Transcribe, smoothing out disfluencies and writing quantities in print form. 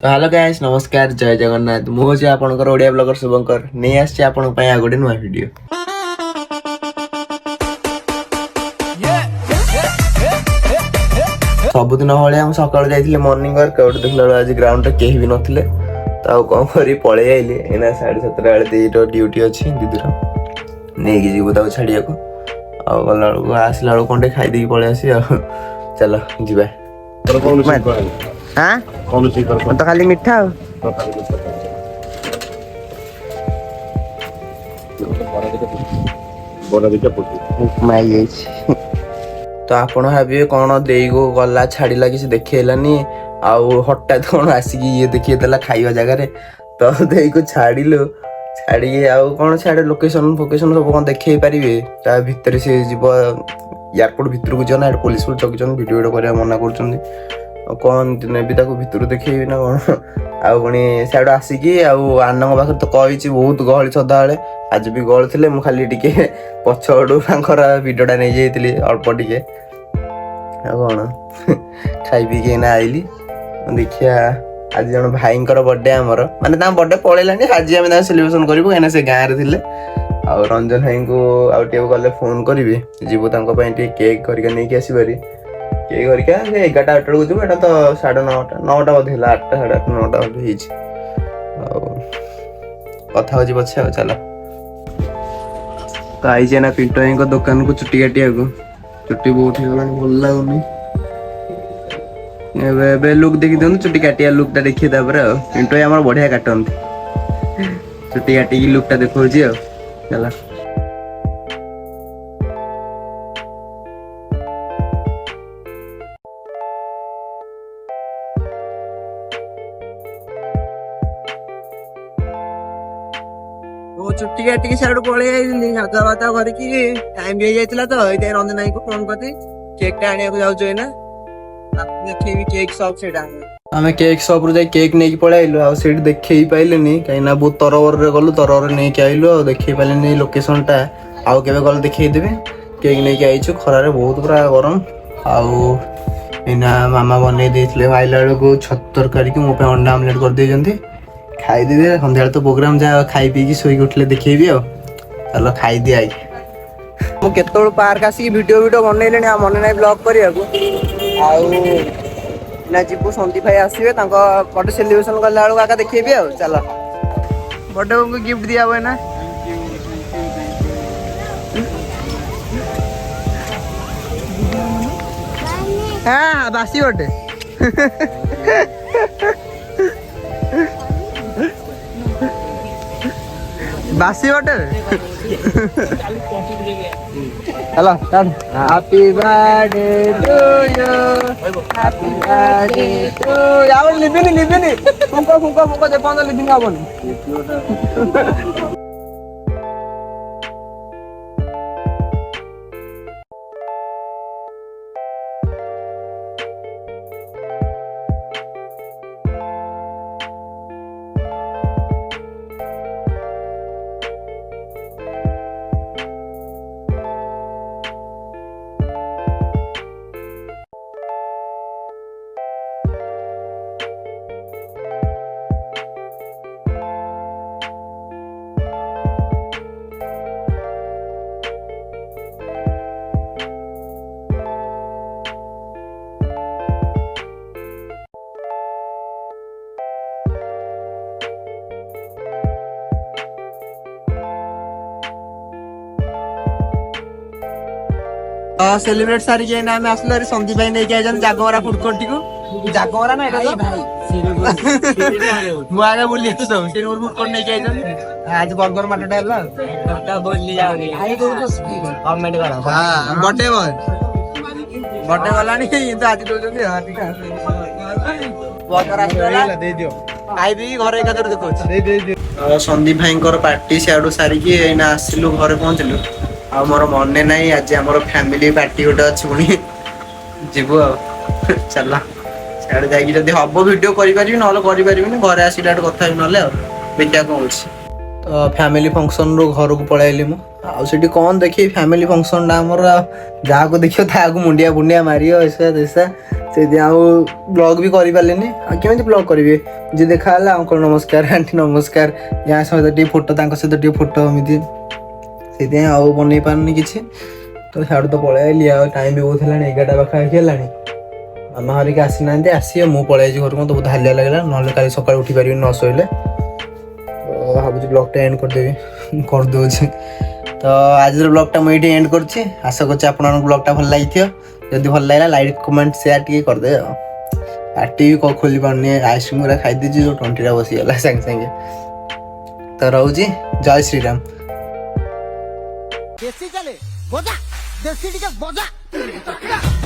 hello guys नमस्कार जय जगन्नाथ मुझे आपनकर ओडिया ब्लॉगर शुभंकर नहीं आछि आपन पय आ गोटे नुआ वीडियो सबुदिन भाई हम सकाल जाइए मॉर्निंग वर्क आउट देखला आज ग्राउंड रे केही भी नथिले ताऊ कौन करी पळे आइले एना 7:30 बेले दीटो ड्यूटी अछि दीदीर नै कि जीवो ताऊ छाडिया को आ गला को आसला लो कोंडे खाई दी पळे आसी चलो जीवा हाँ कौन सी कर तो खाली मिठा तो आपण भाविए कौन देई को गला छाड़िला कि देखेलानी आउ हठात कौन आसिक ये देखिए देला खाइबा जगह तो देई को छाड़िलो छाड़ी आउ कौन छाड़े लोकेशन फोकेशन सब कौन देखे पारिबे ता भीतर से जीव एयरपोर्ट भीतर को जना पुलिस पुलिस चौकीचन वीडियो करिया मना करछन कौन नेबी ताको भीतर देखिए ना कौन आउ पुणी सियाड़ू आसिकी आनंद पाखे तो कही बहुत गहली सदाबे आज भी गहल थे मुझे खाली टिके पछड़ू भिडटा नहीं जाइली अल्प टिके कौन खाई पी ना आईली देखिया आज जन भाई बर्थडे आमर माने बर्थडे पलैलानी आज आम सेलिब्रेशन करूँ कहीं से गाँव में थे आ रंजन भाई को आगे गले फोन करी जीव केक करके नहीं आसपारी केक करके 11टा 8टा को जीव तो 9:30 9टा बोधे 8टा 8:30 9टा बोधे कथा हो पछे चलो तो आई ना पिंटो भाई दुकान को चुटी काटिया को चुटी बहुत हो भल लगुनि लुक देखी दिखाँ चुटी काटिया लुकटा देखिए पिंटो भाई आम बढ़िया काटती चुटी काटिकी लुकटा देखा चला चुट्टी काटिकी सियाड़ू पलि आई गाधा बाधा करके टाइम भी जाइला तो रंजन भाई को फोन करती केक टा आने जाऊँ एना देखी केक शॉप से आम केक शॉप रू केक नहीं पलैलु आठ देखे पाइलेनी कहीं बहुत तरवर गलु तरवर नहीं आइलु देखे पारे लोकेशन टा आउ के गल देखदेवी केक नहीं आईचु खरारे बहुत पूरा गरम आईना मामा बन आइला बेलू छतु तरकारी की मो अंडा आमलेट कर दे खाईदेवे सन्ध्या तो प्रोग्राम जा खाई पी शोक उठले देखेबी चलो खाईदि आई मुझे पार्क आसिक वीडियो बनइले मन ना ब्लॉग करने जीव संदीप भाई आसवे बर्थडे सेलिब्रेशन कला बेलू आगे देखेबी चलो बर्थडे को गिफ्ट दिया हुआ ना हाँ बासी बर्थडे बासी birthday hello happy birthday to you happy birthday to यार लिबिनी फुंको जे पंद लिबिनी आबनी सेलिब्रेट सारी के ना मैं आसलो संदीप भाई नहीं जाय जागमरा फूड कोर्ट को जागमरा ना एटा भाई मु आगे बोली तो सब से फूड कोर्ट नहीं जाय आज बर्गर माटटा हला ता बोली जाओगी आई तो कमेंट करो हां बर्थडे वाला नहीं तो आज दोजनी हां ठीक है बर्गर आसला दे दियो आई भी घरे का देखो दे दियो संदीप भाई को पार्टी सियाडू सारी के एना आसिलु घरे पहुंचलु आ मोर मन नहीं आज आम फैमिली पार्टी गोटे अच्छी पुणी जीव चल सियाड़े जा हम वीडियो करी ना घरे आसिला कथा ना देखा कौन तो फैमिली फंक्शन रू घर को पलैली मुझे कौन देखी फैमिली फंक्शन आमर जहाँ को देखियो मुंडिया बुंडिया मारियो ऐसा से ब्लॉग भी करें केमी ब्लॉग करेंगे जी देखा अंकल नमस्कार आंटी नमस्कार या सहित टे फोटो सहित टे फोटो एमती से बन पारनी कि तो साड़ू तो पलैली टाइम भी बहुत है 11टा पाखापाखि है मामा हरिक आसी ना आसी मुझे पलैसी घर को तो बहुत हालिया लगे ना कल सका उठी पारि न शोले तो भावुँ ब्लॉगटा एंड करदेवी करदे तो आज ब्लॉगटा मुझे एंड कर आशा कर ब्लॉगटा भल लगी जदि भल लगा लाइक कमेंट शेयर टी करदे पार्टी भी खोली पारनी आइसक्रीम गुरा खाई देची जो टंटीटा बसीगला सागे सागे तो रोची जय श्रीराम देसी चले बजा देसी बजा